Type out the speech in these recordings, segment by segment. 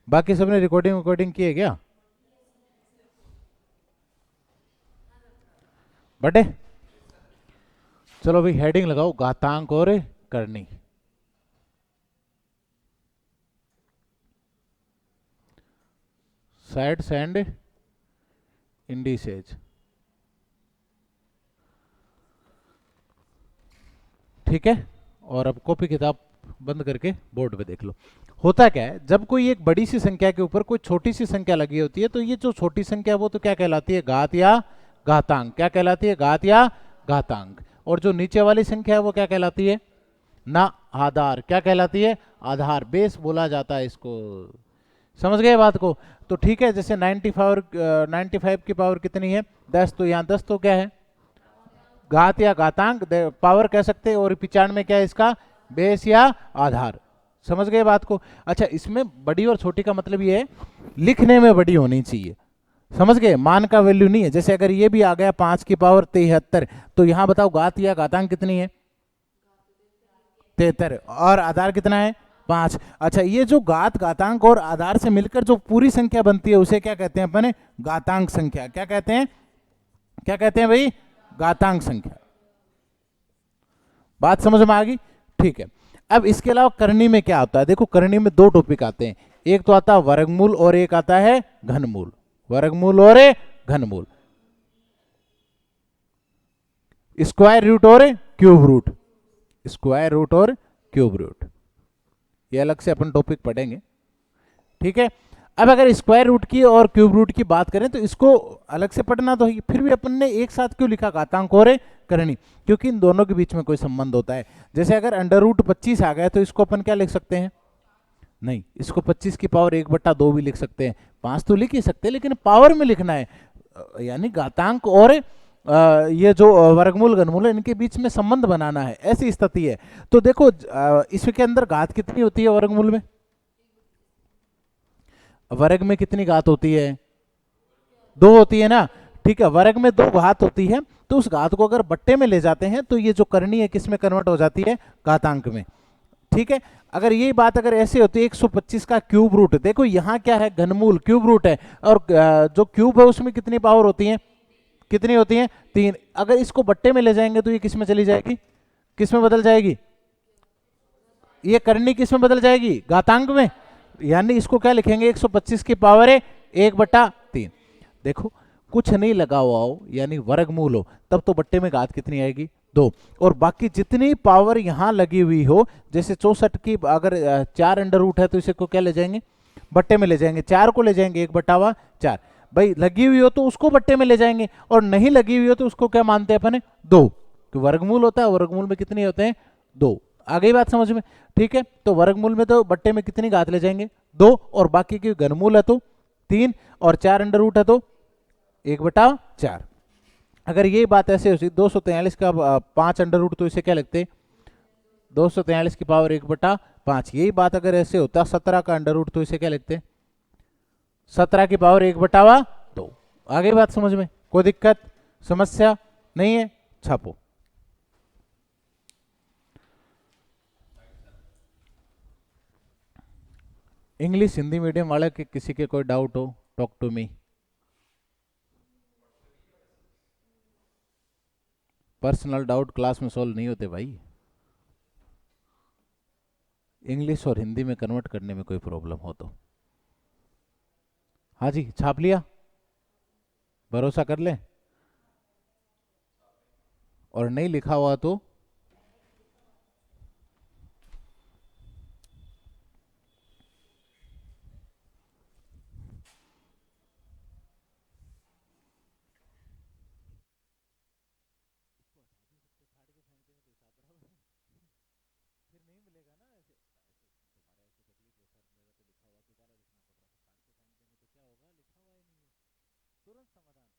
बाकी सबने recording recording की है क्या? बटे, चलो भाई हेडिंग लगाओ, घातांक और करनी। Sides and indices. ठीक है, और अब कॉपी किताब बंद करके बोर्ड पे देख लो। होता क्या है, जब कोई एक बड़ी सी संख्या के ऊपर कोई छोटी सी संख्या लगी होती है, तो ये जो छोटी संख्या वो तो क्या कहलाती है, घात या घातांक। क्या कहलाती है, घात या घातांक। और जो नीचे वाली संख्या है वो क्या कहलाती है, ना आधार। क्या कहलाती है, आधार, बेस बोला जाता है इसको। समझ गए बात को? तो ठीक है, जैसे 95 की पावर कितनी है, 10, तो यहाँ 10 तो क्या है, घात या घातांक, पावर कह सकते हैं। और 95 क्या है इसका, बेस या आधार। समझ गए बात को? अच्छा, इसमें बड़ी और छोटी का मतलब ये है, लिखने में बड़ी होनी चाहिए। समझ गए, मान का वैल्यू नहीं है। जैसे अगर ये भी आ गया 5 की पावर 73, तो यहां बताओ घात या घातांक कितनी है, 73, और आधार कितना है, 5। अच्छा, ये जो घात घातांक और आधार से मिलकर जो पूरी संख्या बनती है उसे क्या कहते हैं अपने, घातांक संख्या। क्या कहते हैं, क्या कहते हैं भाई, घातांक संख्या। बात समझ में आ गई? ठीक है। अब इसके अलावा करनी में क्या होता है, देखो करनी में दो टॉपिक आते हैं, एक तो आता है वर्गमूल और एक आता है घनमूल। वर्गमूल और घनमूल, स्क्वायर रूट और क्यूब रूट। स्क्वायर रूट और क्यूब रूट, ये अलग से अपन टॉपिक पढ़ेंगे। ठीक है। अब अगर स्क्वायर रूट की और क्यूब रूट की बात करें तो इसको अलग से पढ़ना तो है, फिर भी अपन ने एक साथ क्यों लिखा घातांक और करनी, क्योंकि इन दोनों के बीच में कोई संबंध होता है। जैसे अगर अंडर रूट 25 आ गया तो इसको अपन क्या लिख सकते हैं, नहीं, इसको 25 की पावर 1/2 भी लिख सकते हैं। 5 तो लिख ही सकते हैं, लेकिन पावर में लिखना है। यानी घातांक और ये जो वर्गमूल घनमूल है, इनके बीच में संबंध बनाना है, ऐसी स्थिति है। तो देखो इसके अंदर घात कितनी होती है वर्गमूल में, वर्ग में कितनी घात होती है, 2 होती है ना। ठीक है, वर्ग में 2 घात होती है, तो उस घात को अगर बट्टे में ले जाते हैं तो ये जो करनी है किस में कन्वर्ट हो जाती है, घातांक में। ठीक है। अगर ये बात अगर ऐसे होती है 125 का क्यूब रूट, देखो यहाँ क्या है, घनमूल क्यूब रूट है, और जो क्यूब है उसमें कितनी पावर होती है, कितनी होती है, 3। अगर इसको बट्टे में ले जाएंगे तो ये किस में चली जाएगी, किस में बदल जाएगी, ये करनी किस में बदल जाएगी, घातांक में। यानी इसको क्या लिखेंगे, 125 की पावर है 1/3। देखो, कुछ नहीं लगा हुआ हो यानी वर्गमूल हो, तब तो बट्टे में घात कितनी आएगी, 2। और बाकी जितनी पावर यहां लगी हुई हो, जैसे 64 की अगर 4 अंडर रूट है तो इसे को क्या ले जाएंगे, बट्टे में ले जाएंगे, 4 को ले जाएंगे 1/4। भाई लगी हुई हो तो उसको बट्टे में ले जाएंगे, और नहीं लगी हुई हो तो उसको क्या मानते हैं अपने, 2। वर्गमूल होता है, वर्गमूल में कितने होते हैं, 2। आ गई बात समझ में? ठीक है, तो वर्गमूल में तो बट्टे में कितनी घात ले जाएंगे, 2, और बाकी की घनमूल है तो 3, और 4 अंडर रूट है तो 1/4। अगर ये बात ऐसे होती, 243 का 5 अंडर रूट, तो इसे क्या लिखते हैं, 243 की पावर 1/5। यही बात अगर ऐसे होता 17 का अंडर रूट, तो इसे क्या लिखते हैं, 17 की पावर 1/2। आगे बात समझ में, कोई दिक्कत समस्या नहीं है, छापो। इंग्लिश हिंदी मीडियम वाले के किसी के कोई डाउट हो, talk to me. Personal doubt class में सॉल्व नहीं होते भाई, इंग्लिश और हिंदी में कन्वर्ट करने में कोई प्रॉब्लम हो तो। हाँ जी, छाप लिया, भरोसा कर ले, और नहीं लिखा हुआ तो तुरंत समाधान।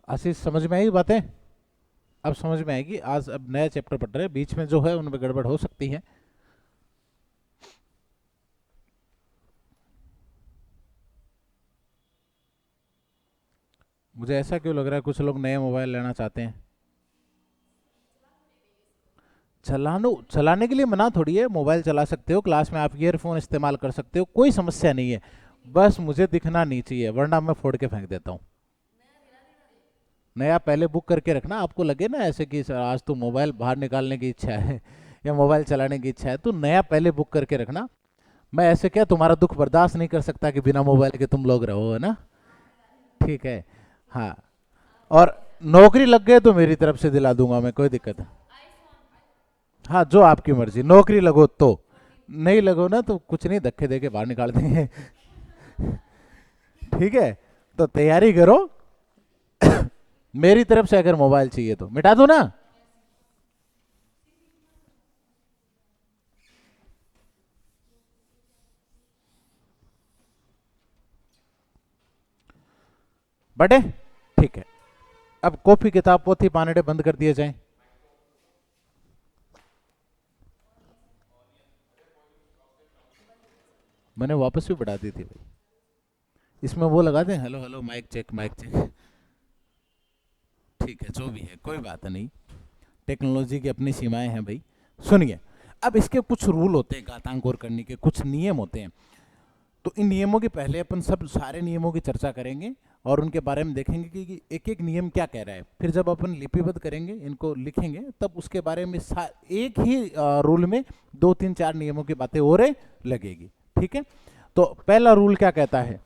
आशीष समझ में आई बातें? अब समझ में आएगी। आज अब नया चैप्टर पढ़ रहे हैं, बीच में जो है उनमें गड़बड़ हो सकती है। मुझे ऐसा क्यों लग रहा है कुछ लोग नए मोबाइल लेना चाहते हैं। चलाने के लिए मना थोड़ी है, मोबाइल चला सकते हो, क्लास में आप ईयरफोन इस्तेमाल कर सकते हो, कोई समस्या नहीं है। बस मुझे दिखना नहीं चाहिए, वरना मैं फोड़ के फेंक देता हूँ। नया पहले बुक करके रखना। आपको लगे ना ऐसे कि सर आज तो मोबाइल बाहर निकालने की इच्छा है या मोबाइल चलाने की इच्छा है, तो नया पहले बुक करके रखना। मैं ऐसे क्या तुम्हारा दुख बर्दाश्त नहीं कर सकता कि बिना मोबाइल के तुम लोग रहो, है ना? ठीक है। हाँ, और नौकरी लग गए तो मेरी तरफ से दिला दूंगा मैं, कोई दिक्कत है। हाँ, जो आपकी मर्जी, नौकरी लगो तो। नहीं लगो ना तो कुछ नहीं, धक्के दे के बाहर निकाल देंगे। ठीक है, तो तैयारी करो। मेरी तरफ से अगर मोबाइल चाहिए तो मिटा दो ना। बटे ठीक है, अब कॉपी किताब पोथी पानेडे बंद कर दिए जाएं। मैंने वापस भी बढ़ा दी थी भाई, इसमें वो लगा दें, hello hello mike check mike check. ठीक है, जो भी है कोई बात नहीं, टेक्नोलॉजी की अपनी सीमाएं हैं भाई। सुनिए, अब इसके कुछ रूल होते हैं घातांक और करने के, कुछ नियम होते हैं। तो इन नियमों की पहले अपन सब सारे नियमों की चर्चा करेंगे और उनके बारे में देखेंगे कि एक एक नियम क्या कह रहा है। फिर जब अपन लिपिबद्ध करेंगे, इनको लिखेंगे, तब उसके बारे में एक ही रूल में 2 3 4 नियमों की बातें और लगेगी। ठीक है, तो पहला रूल क्या कहता है?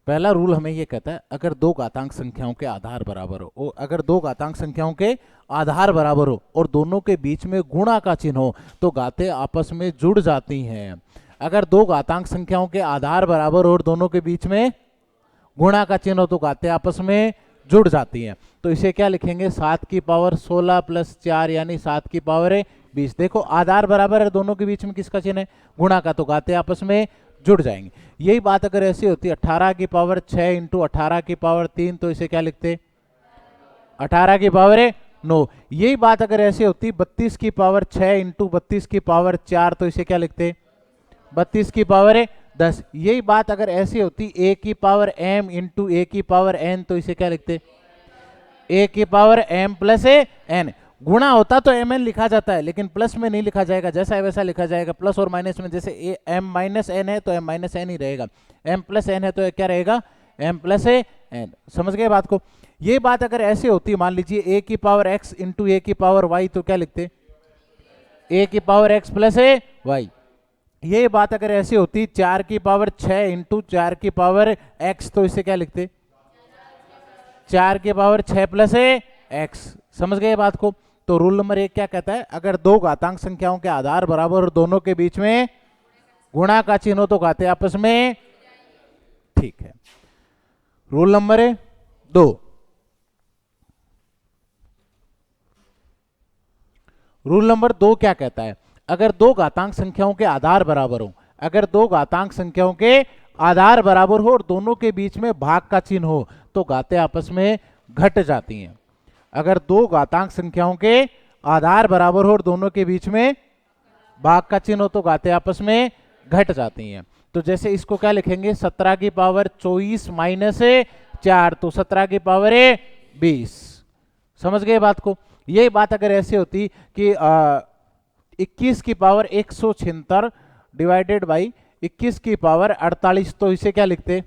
पहला रूल हमें यह कहता है, अगर दो घातांक संख्याओं के आधार बराबर हो, अगर दो घातांक संख्याओं के आधार बराबर हो और दोनों के बीच में गुणा का चिन्ह हो तो घातें आपस में जुड़ जाती हैं। अगर दो घातांक संख्याओं के आधार बराबर हो और दोनों के बीच में गुणा का चिन्ह हो तो घातें आपस में जुड़ जाती हैं। तो इसे क्या लिखेंगे? 7 की पावर 16 प्लस 4 यानी 7 की पावर 20। देखो आधार बराबर है, दोनों के बीच में किसका चिन्ह है? गुणा का, तो घातें आपस में जुड़ जाएंगे। यही बात अगर ऐसी होती 18 की पावर 6 इंटू 18 की पावर 3, तो इसे क्या लिखते? 18 की पावर 9। यही बात अगर ऐसी होती 32 की पावर 6 इंटू 32 की पावर 4, तो इसे क्या लिखते? 32 की पावर 10। यही बात अगर ऐसी होती a की पावर m इंटू a की पावर n, तो इसे क्या लिखते? a की पावर m प्लस n। गुणा होता तो mn लिखा जाता है, लेकिन प्लस में नहीं लिखा जाएगा, जैसा है वैसा लिखा जाएगा। प्लस और माइनस में जैसे m माइनस n है तो m माइनस n ही रहेगा, m प्लस n है तो क्या रहेगा? m plus n। समझ गए बात को? ये बात अगर ऐसे होती, मान लीजिए a की पावर x इंटू a की पावर y, तो क्या लिखते? a की पावर x प्लस y। ये बात अगर ऐसी होती 4 की पावर 6 इंटू 4 की पावर x, तो इसे क्या लिखते? 4 की पावर 6 प्लस x। समझ गए बात को? तो रूल नंबर 1 क्या कहता है? अगर दो घातांक संख्याओं के आधार बराबर और दोनों के बीच में गुणा का चिन्ह हो तो घातें आपस में, ठीक है। रूल नंबर 2, रूल नंबर 2 क्या कहता है? अगर दो घातांक संख्याओं के आधार बराबर हो, अगर दो घातांक संख्याओं के आधार बराबर हो और दोनों के बीच में भाग का चिन्ह हो तो घातें आपस में घट जाती हैं। अगर दो घातांक संख्याओं के आधार बराबर हो और दोनों के बीच में भाग का चिन्ह हो तो घातें आपस में घट जाती हैं। तो जैसे इसको क्या लिखेंगे? 17 की पावर 24 माइनस 4, तो 17 की पावर 20। समझ गए बात को? यही बात अगर ऐसी होती कि 21 की पावर 176 डिवाइडेड बाई 21 की पावर 48, तो इसे क्या लिखते?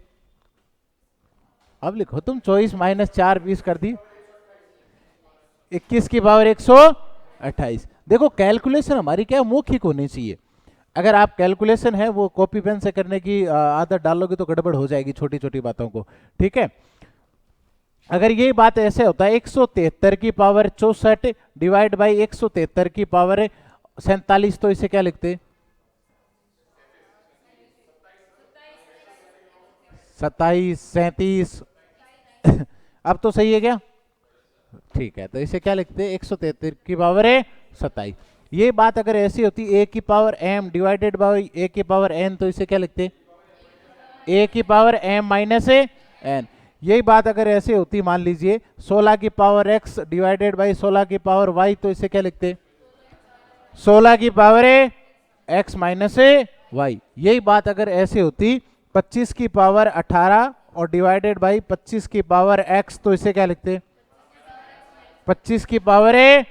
अब लिखो तुम, 24 माइनस 4 20 कर दी, 21 की पावर 128। देखो कैलकुलेशन हमारी क्या मौखिक होनी चाहिए। अगर आप कैलकुलेशन है वो कॉपी पेन से करने की आदत डालोगे तो गड़बड़ हो जाएगी छोटी छोटी बातों को। ठीक है, अगर ये बात ऐसे होता है 173 की पावर 64 डिवाइड बाई 173 की पावर 47, तो इसे क्या लिखते? 27 37। अब तो सही है क्या? ठीक है, तो इसे क्या लिखते? 173 की पावर 27। ये बात अगर ऐसी होती a की power m divided by a की पावर n, तो इसे क्या लिखते? ए की power M minus A N. यही बात अगर ऐसे होती, मान लीजिए 16 की पावर एक्स डिवाइडेड बाई 16 की पावर वाई, तो इसे क्या लिखते? 16 की पावर ए एक्स माइनस ए वाई। यही बात अगर ऐसे होती 25 की पावर 18 और डिवाइडेड बाई 25 की पावर एक्स, तो इसे क्या लिखते? 25 की पावर ए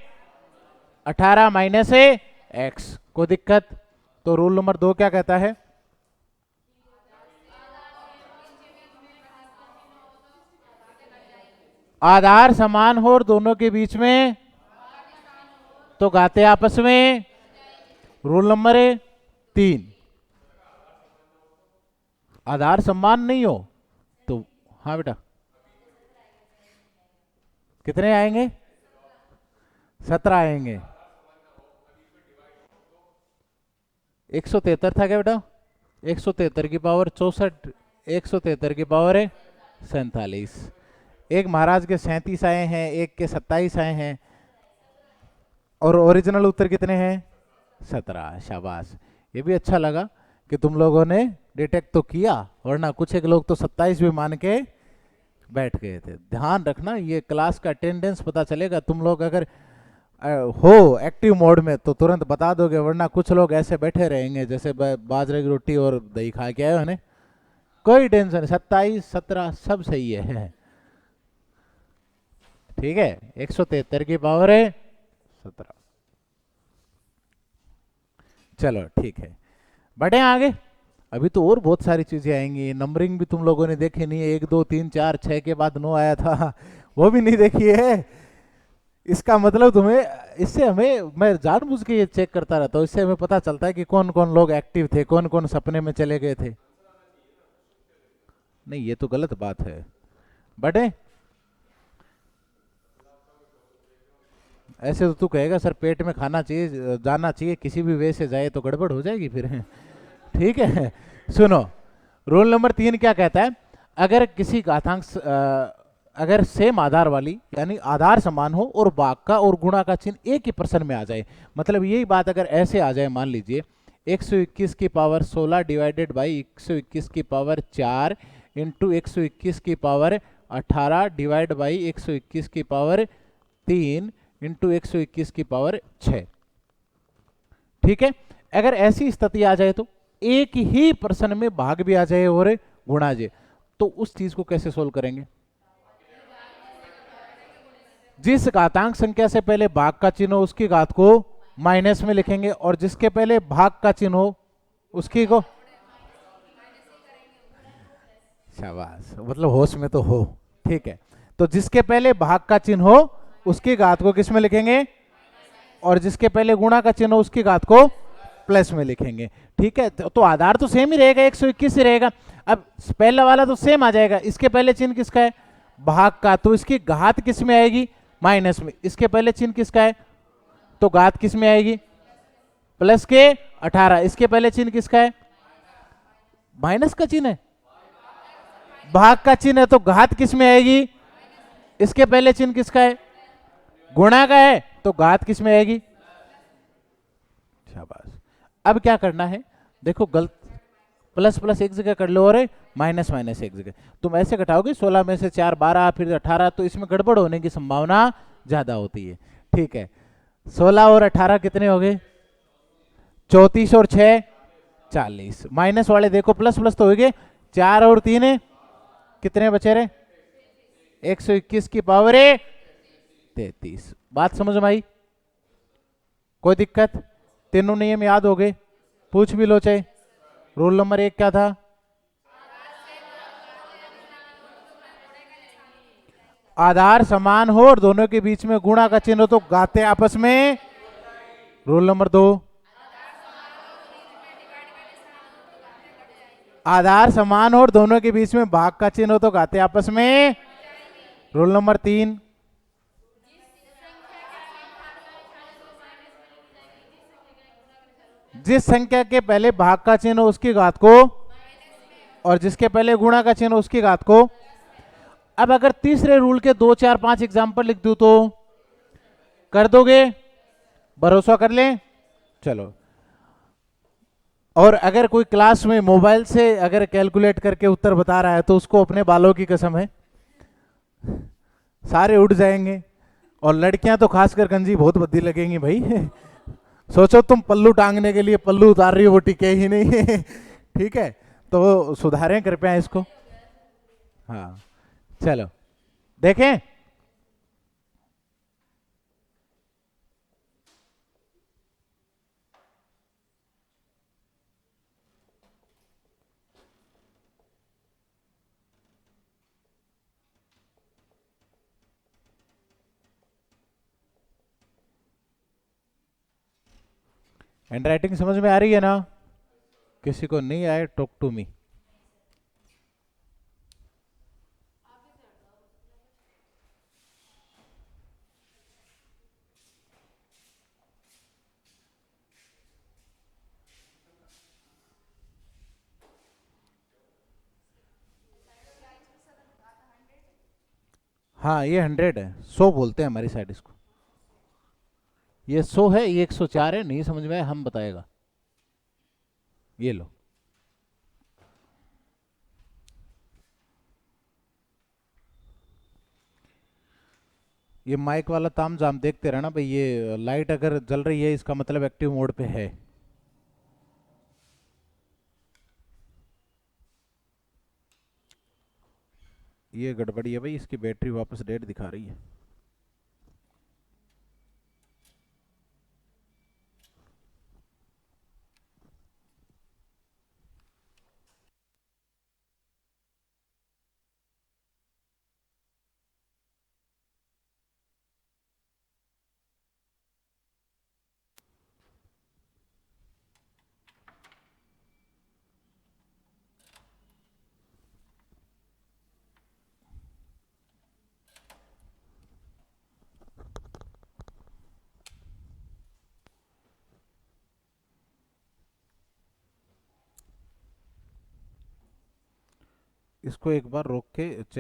18 माइनस ए एक्स। कोई दिक्कत? तो रूल नंबर 2 क्या कहता है? आधार समान हो और दोनों के बीच में तो घाते आपस में। रूल नंबर 3, आधार समान नहीं हो तो, हाँ बेटा, कितने आएंगे? 17 आएंगे। 173 था क्या बेटा? 173 की पावर 64, 173 की पावर है 47। एक महाराज के 37 आए हैं, एक के 27 आए हैं, और ओरिजिनल उत्तर कितने हैं? 17। शाबाश, ये भी अच्छा लगा कि तुम लोगों ने डिटेक्ट तो किया, वरना कुछ एक लोग तो 27 भी मान के बैठ गए थे। ध्यान रखना, ये क्लास का अटेंडेंस पता चलेगा। तुम लोग अगर हो एक्टिव मोड में तो तुरंत बता दोगे, वरना कुछ लोग ऐसे बैठे रहेंगे जैसे बाजरे की रोटी और दही खा के आए हो ने। कोई टेंशन, 27 17 सब सही है। ठीक है, 173 की पावर है 17। चलो ठीक है, बढ़े आगे। अभी तो और बहुत सारी चीजें आएंगी। नंबरिंग भी तुम लोगों ने देखी नहीं है, 1 2 3 4 6 के बाद 9 आया था, वो भी नहीं देखी है। इसका मतलब तुम्हें, इससे हमें, मैं जानबूझ के ये चेक करता रहता हूँ, इससे हमें पता चलता है कि कौन कौन लोग एक्टिव थे, कौन कौन सपने में चले गए थे। नहीं, ये तो गलत बात है बटे। ऐसे तो तू कहेगा सर पेट में खाना चाहिए, जाना चाहिए, किसी भी वे से जाए तो गड़बड़ हो जाएगी फिर। ठीक है, सुनो, रूल नंबर 3 क्या कहता है? अगर किसी घातांक अगर सेम आधार वाली, यानी आधार समान हो और भाग का और गुणा का चिन्ह एक ही प्रश्न में आ जाए, मतलब यही बात अगर ऐसे आ जाए, मान लीजिए 121 की पावर 16 डिवाइडेड बाई 121 की पावर 4 इंटू 121 की पावर 18 डिवाइड बाई 121 की पावर 3 इंटू 121 की पावर 6। ठीक है, अगर ऐसी स्थिति आ जाए तो एक ही प्रश्न में भाग भी आ जाए और गुणा जाए, तो उस चीज को कैसे सोल्व करेंगे? जिस घातांक संख्या से पहले भाग का चिन्ह हो उसकी घात को माइनस में लिखेंगे, और जिसके पहले भाग का चिन्ह हो उसकी को। शाबाश, मतलब होश में तो हो। ठीक है, तो जिसके पहले भाग का चिन्ह हो उसकी घात को किस में लिखेंगे, और जिसके पहले गुणा का चिन्ह हो उसकी घात को प्लस में लिखेंगे। ठीक है, तो आधार तो सेम ही रहेगा, 121 ही रहेगा। अब पहला वाला तो सेम आ जाएगा, इसके पहले चिन्ह किसका है? भाग का, तो इसकी घात किस में आएगी? माइनस में। इसके पहले चिन्ह किसका है? तो घात किस में आएगी? प्लस के 18। इसके पहले चिन्ह किसका है? माइनस का चिन्ह है, भाग का चिन्ह है, तो घात किस में आएगी? इसके पहले चिन्ह किसका है? गुणा का है, तो घात किस में आएगी? शाबाश। अब क्या करना है, देखो, गलत प्लस प्लस एक जगह कर लो और माइनस माइनस एक जगह। तुम ऐसे घटाओगे 16 में से 4 12 फिर 18, तो इसमें गड़बड़ होने की संभावना ज्यादा होती है। ठीक है, 16 और 18 कितने हो गए? 34 और 6 40। माइनस वाले देखो, प्लस प्लस तो हो गए, 4 और 3 कितने बचे रहे? 121 की पावर 33। बात समझ में आई? कोई दिक्कत? तीनों नियम याद हो गए? पूछ भी लो चाहे। रूल नंबर 1 क्या था? आधार समान हो और दोनों के बीच में गुणा का चिन्ह हो तो गाते आपस में। रूल नंबर 2, आधार समान हो और दोनों के बीच में भाग का चिन्ह हो तो गाते आपस में। रूल नंबर 3, जिस संख्या के पहले भाग का चिन्ह हो उसकी घात को, और जिसके पहले गुणा का चिन्ह हो उसकी घात को। अब अगर तीसरे रूल के 2 4 5 एग्जाम्पल लिख दूं तो कर दोगे? भरोसा कर लें? चलो, और अगर कोई क्लास में मोबाइल से अगर कैलकुलेट करके उत्तर बता रहा है तो उसको अपने बालों की कसम है, सारे उड़ जाएंगे। और लड़कियां तो खासकर गंजी बहुत भद्दी लगेंगी भाई। सोचो तुम पल्लू टांगने के लिए पल्लू उतार रही हो, वो टिके ही नहीं। ठीक है, तो सुधारें कृपया इसको। हाँ, चलो देखें। हैंड राइटिंग समझ में आ रही है ना? किसी को नहीं आए, टॉक टू मी। हाँ, ये 100 है, 100 बोलते हैं हमारी साइड इसको। ये 100 है, ये 104 है, नहीं समझ में आया हम बताएगा। ये लो। ये माइक वाला ताम जाम देखते रहना भाई, ये लाइट अगर जल रही है इसका मतलब एक्टिव मोड पे है। ये गड़बड़ी है भाई, इसकी बैटरी वापस डेड दिखा रही है। इसको एक बार रोक के